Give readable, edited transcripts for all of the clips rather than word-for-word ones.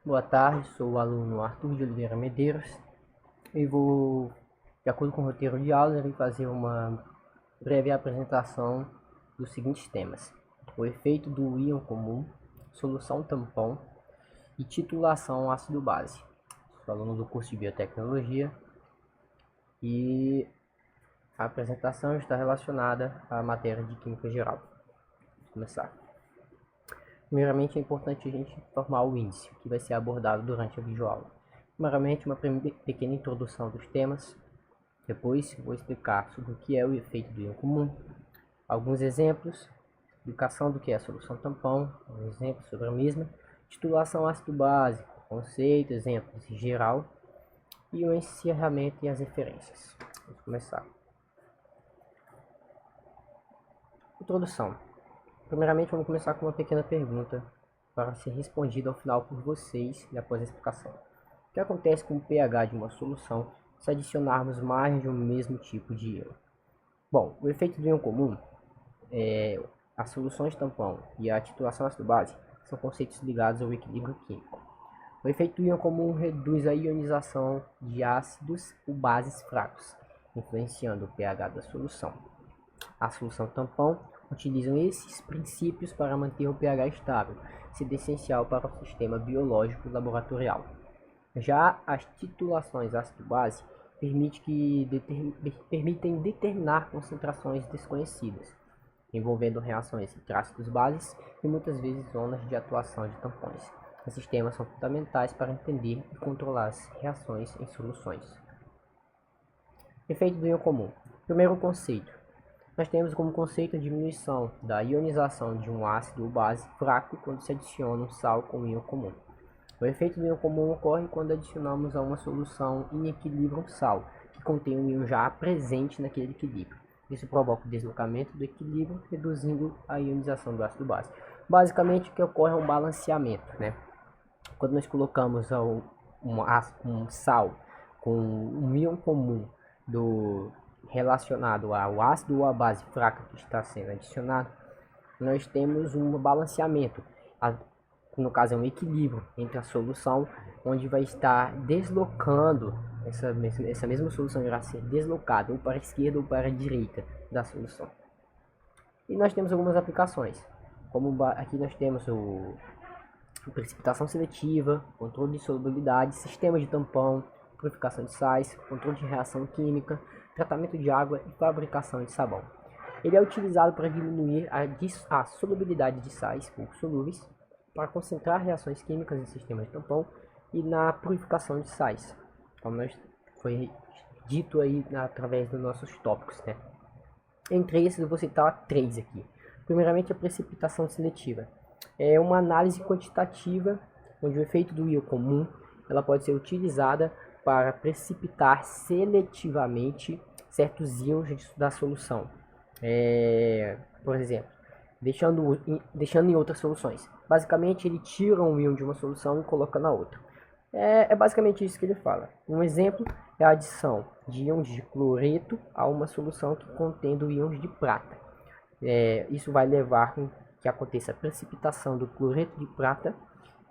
Boa tarde, sou o aluno Arthur de Oliveira Medeiros e vou, de acordo com o roteiro de aula, irei fazer uma breve apresentação dos seguintes temas: o efeito do íon comum, solução tampão e titulação ácido-base. Sou aluno do curso de Biotecnologia e a apresentação está relacionada à matéria de Química Geral. Vamos começar. Primeiramente, é importante a gente formar o índice, que vai ser abordado durante a videoaula. Primeiramente, uma pequena introdução dos temas. Depois, vou explicar sobre o que é o efeito do íon comum, alguns exemplos, explicação do que é a solução tampão, um exemplo sobre a mesma, titulação ácido-base, conceito, exemplos em geral, e o encerramento e as referências. Vamos começar. Introdução. Primeiramente, vamos começar com uma pequena pergunta para ser respondida ao final por vocês e após a explicação. O que acontece com o pH de uma solução se adicionarmos mais de um mesmo tipo de íon? Bom, o efeito do íon comum, as soluções tampão e a titulação ácido-base são conceitos ligados ao equilíbrio químico. O efeito do íon comum reduz a ionização de ácidos ou bases fracos, influenciando o pH da solução. A solução tampão utilizam esses princípios para manter o pH estável, sendo essencial para o sistema biológico laboratorial. Já as titulações ácido-base permitem determinar concentrações desconhecidas, envolvendo reações entre ácidos-bases e muitas vezes zonas de atuação de tampões. Esses temas são fundamentais para entender e controlar as reações em soluções. Efeito do íon comum. Primeiro conceito. Nós temos como conceito a diminuição da ionização de um ácido ou base fraco quando se adiciona um sal com íon comum. O efeito do íon comum ocorre quando adicionamos a uma solução em equilíbrio um sal, que contém um íon já presente naquele equilíbrio. Isso provoca o deslocamento do equilíbrio, reduzindo a ionização do ácido base. Basicamente, o que ocorre é um balanceamento, né? Quando nós colocamos um sal com um íon comum relacionado ao ácido ou à base fraca que está sendo adicionado, nós temos um balanceamento. No caso, é um equilíbrio entre a solução, onde vai estar deslocando, essa mesma solução irá ser deslocada ou para a esquerda ou para a direita da solução. E nós temos algumas aplicações, como aqui nós temos precipitação seletiva, controle de solubilidade, sistema de tampão, purificação de sais, controle de reação química, tratamento de água e fabricação de sabão. Ele é utilizado para diminuir a solubilidade de sais pouco solúveis, para concentrar reações químicas em sistemas de tampão e na purificação de sais, como foi dito aí através dos nossos tópicos, né? Entre esses eu vou citar 3 aqui. Primeiramente, a precipitação seletiva. É uma análise quantitativa onde o efeito do íon comum ela pode ser utilizada para precipitar seletivamente certos íons da solução. Por exemplo, deixando em outras soluções. Basicamente, ele tira um íon de uma solução e coloca na outra. É basicamente isso que ele fala. Um exemplo é a adição de íons de cloreto a uma solução que contendo íons de prata. Isso vai levar a que aconteça a precipitação do cloreto de prata,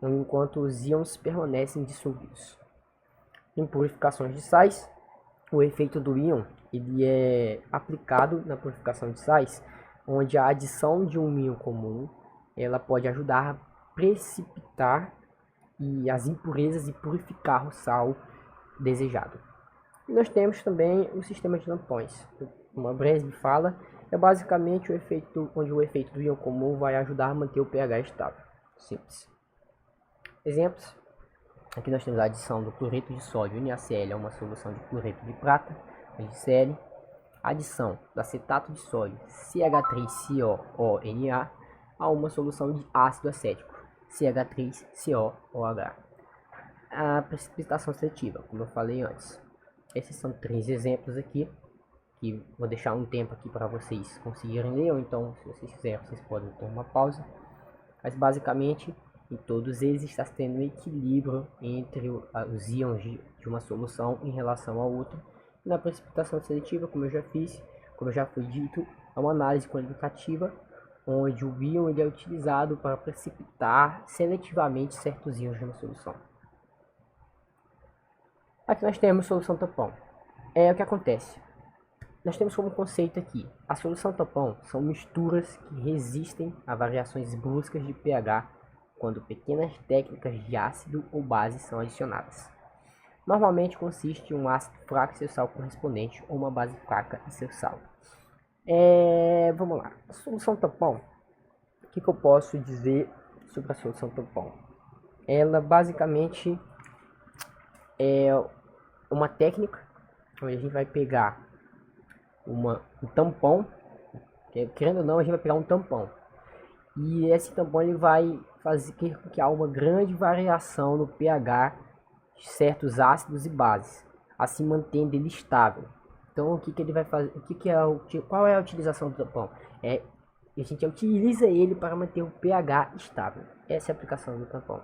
enquanto os íons permanecem dissolvidos. Em purificações de sais, o efeito do íon ele é aplicado na purificação de sais, onde a adição de um íon comum ela pode ajudar a precipitar as impurezas e purificar o sal desejado. E nós temos também o sistema de tampões. Uma breve fala é basicamente onde o efeito do íon comum vai ajudar a manter o pH estável. Simples. Exemplos. Aqui nós temos a adição do cloreto de sódio NaCl a uma solução de cloreto de prata, NaCl. Adição do acetato de sódio CH3COONA a uma solução de ácido acético CH3COOH. A precipitação seletiva, como eu falei antes. Esses são 3 exemplos aqui, que vou deixar um tempo aqui para vocês conseguirem ler, ou então, se vocês quiserem, vocês podem ter uma pausa. Mas basicamente, em todos eles está tendo um equilíbrio entre os íons de uma solução em relação à outra. Na precipitação seletiva, como eu já foi dito, é uma análise quantitativa onde o íon ele é utilizado para precipitar seletivamente certos íons numa solução. Aqui nós temos solução tampão. O que acontece? Nós temos como conceito aqui, a solução tampão são misturas que resistem a variações bruscas de pH quando pequenas técnicas de ácido ou base são adicionadas. Normalmente consiste em um ácido fraco e seu sal correspondente ou uma base fraca e seu sal. Vamos lá, a solução tampão, o que eu posso dizer sobre a solução tampão? Ela basicamente é uma técnica onde a gente vai pegar um tampão, querendo ou não, a gente vai pegar um tampão, e esse tampão ele vai fazer com que há uma grande variação no pH de certos ácidos e bases, assim mantendo ele estável. Então o que ele vai fazer, qual é a utilização do tampão? A gente utiliza ele para manter o pH estável. Essa é a aplicação do tampão.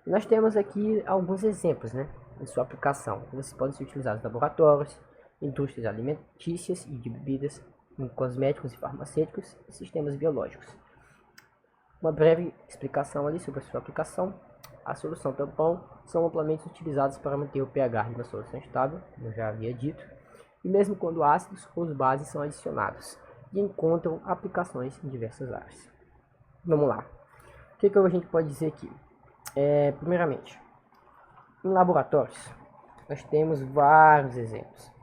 E nós temos aqui alguns exemplos, né, de sua aplicação. Eles podem ser utilizados em laboratórios, indústrias alimentícias e de bebidas, em cosméticos e farmacêuticos e sistemas biológicos. Uma breve explicação ali sobre a sua aplicação. A solução tampão são amplamente utilizadas para manter o pH de uma solução estável, como eu já havia dito, e mesmo quando ácidos ou bases são adicionados, e encontram aplicações em diversas áreas. Vamos lá. O que a gente pode dizer aqui? Primeiramente, em laboratórios, nós temos vários exemplos,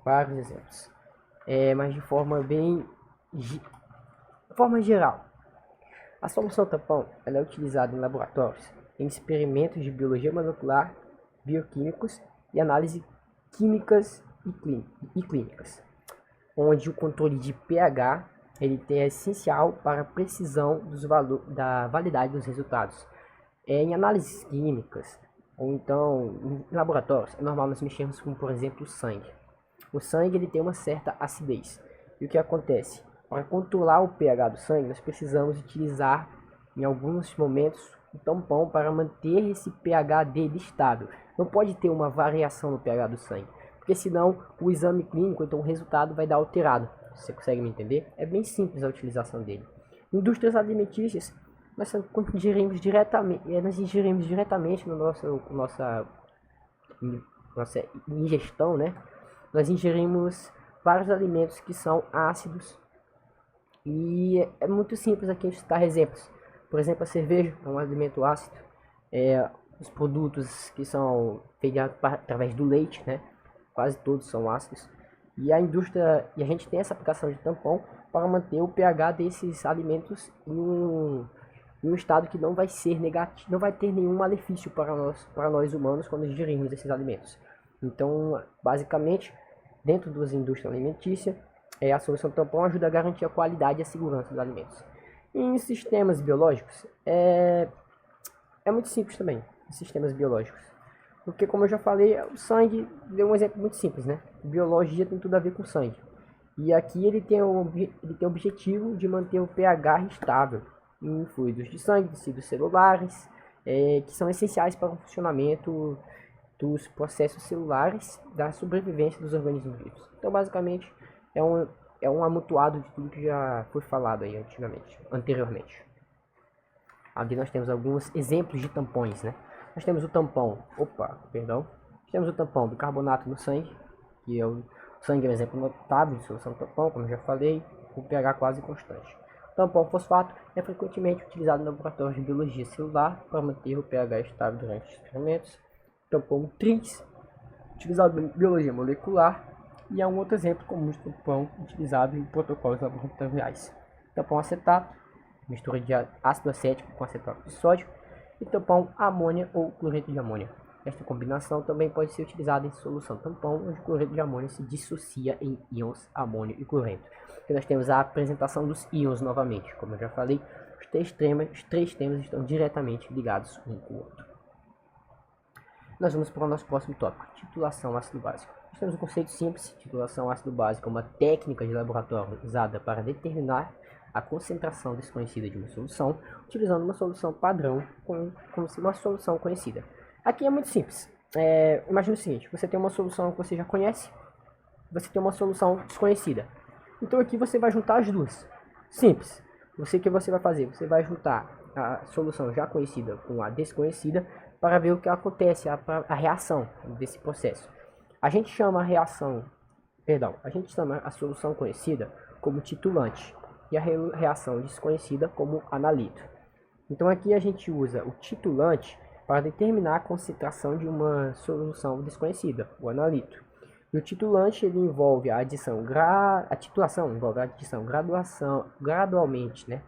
mas de forma geral. A solução tampão ela é utilizada em laboratórios, em experimentos de biologia molecular, bioquímicos e análise químicas e clínicas, onde o controle de pH ele é essencial para a precisão da validade dos resultados. Em análises químicas, ou então em laboratórios, é normal nós mexermos com, por exemplo, o sangue. O sangue ele tem uma certa acidez. E o que acontece? Para controlar o pH do sangue, nós precisamos utilizar, em alguns momentos, o tampão para manter esse pH dele estável. Não pode ter uma variação no pH do sangue, porque senão o exame clínico, então o resultado vai dar alterado. Você consegue me entender? É bem simples a utilização dele. Indústrias alimentícias, nós ingerimos diretamente no nossa ingestão, né? Nós ingerimos vários alimentos que são ácidos e é muito simples aqui citar exemplos. Por exemplo, a cerveja é um alimento ácido. Os produtos que são feitos através do leite, né? Quase todos são ácidos. E a gente tem essa aplicação de tampão para manter o pH desses alimentos em um estado que não vai ser negativo, não vai ter nenhum malefício para nós humanos quando ingerirmos esses alimentos. Então, basicamente, dentro das indústrias alimentícias, a solução tampão ajuda a garantir a qualidade e a segurança dos alimentos. Em sistemas biológicos, é muito simples também, em sistemas biológicos. Porque, como eu já falei, o sangue é um exemplo muito simples, né? Biologia tem tudo a ver com sangue. E aqui ele tem o objetivo de manter o pH estável em fluidos de sangue, tecidos celulares, que são essenciais para o funcionamento dos processos celulares da sobrevivência dos organismos vivos. Então, basicamente, é um amontoado de tudo que já foi falado aí anteriormente. Aqui nós temos alguns exemplos de tampões, né? Nós temos o tampão, temos o tampão do carbonato no sangue, que o sangue é um exemplo notável de solução tampão, como eu já falei, com pH quase constante. O tampão fosfato é frequentemente utilizado em laboratórios de biologia celular para manter o pH estável durante os experimentos. O tampão tris, utilizado em biologia molecular, e é um outro exemplo comum de tampão utilizado em protocolos laboratoriais. Tampão acetato, mistura de ácido acético com acetato de sódio, e tampão amônia ou cloreto de amônia. Esta combinação também pode ser utilizada em solução tampão, onde o cloreto de amônia se dissocia em íons amônio e cloreto. Aqui nós temos a apresentação dos íons novamente. Como eu já falei, os três temas estão diretamente ligados um com o outro. Nós vamos para o nosso próximo tópico, titulação ácido básico. Nós temos um conceito simples, titulação ácido básico é uma técnica de laboratório usada para determinar a concentração desconhecida de uma solução, utilizando uma solução padrão como se uma solução conhecida. Aqui é muito simples. Imagina o seguinte, você tem uma solução que você já conhece, você tem uma solução desconhecida. Então aqui você vai juntar as duas. Simples. O que você vai fazer? Você vai juntar a solução já conhecida com a desconhecida para ver o que acontece, a reação desse processo. A gente chama a solução conhecida como titulante e a reação desconhecida como analito. Então aqui a gente usa o titulante para determinar a concentração de uma solução desconhecida, o analito. E o titulante ele envolve a adição, a titulação envolve a adição gradualmente, né?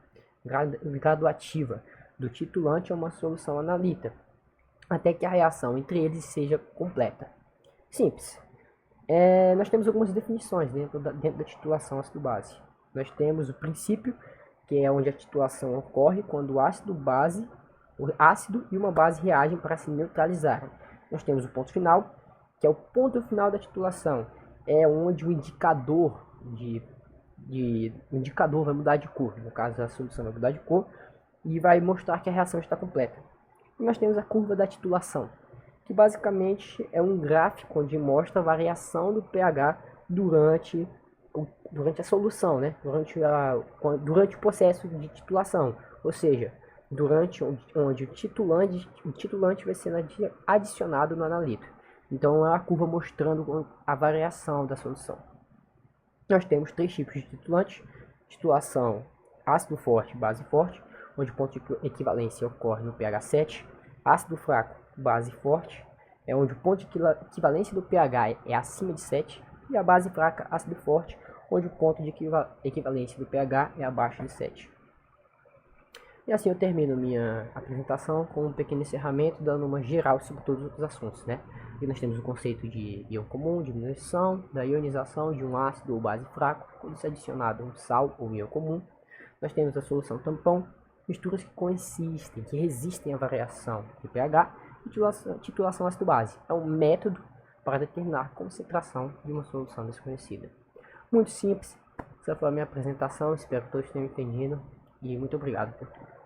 Graduativa do titulante a uma solução analita, até que a reação entre eles seja completa. Simples. Nós temos algumas definições dentro da titulação ácido-base. Nós temos o princípio, que é onde a titulação ocorre quando o ácido e uma base reagem para se neutralizarem. Nós temos o ponto final, que é o ponto final da titulação, é onde o indicador vai mudar de cor, no caso a solução vai mudar de cor e vai mostrar que a reação está completa. E nós temos a curva da titulação, que basicamente é um gráfico onde mostra a variação do pH durante a solução, né? durante o processo de titulação, ou seja, durante onde o titulante vai sendo adicionado no analito. Então é a curva mostrando a variação da solução. Nós temos 3 tipos de titulantes: titulação ácido forte, base forte, onde o ponto de equivalência ocorre no pH 7, ácido fraco, base forte, é onde o ponto de equivalência do pH é acima de 7, e a base fraca, ácido forte, onde o ponto de equivalência do pH é abaixo de 7. E assim eu termino minha apresentação com um pequeno encerramento, dando uma geral sobre todos os assuntos, né? E nós temos o conceito de íon comum, diminuição, da ionização de um ácido ou base fraco, quando se é adicionado um sal ou íon comum. Nós temos a solução tampão, misturas que coexistem, que resistem à variação de pH, e titulação ácido-base. É um método para determinar a concentração de uma solução desconhecida. Muito simples, essa foi a minha apresentação, espero que todos tenham entendido e muito obrigado por tudo.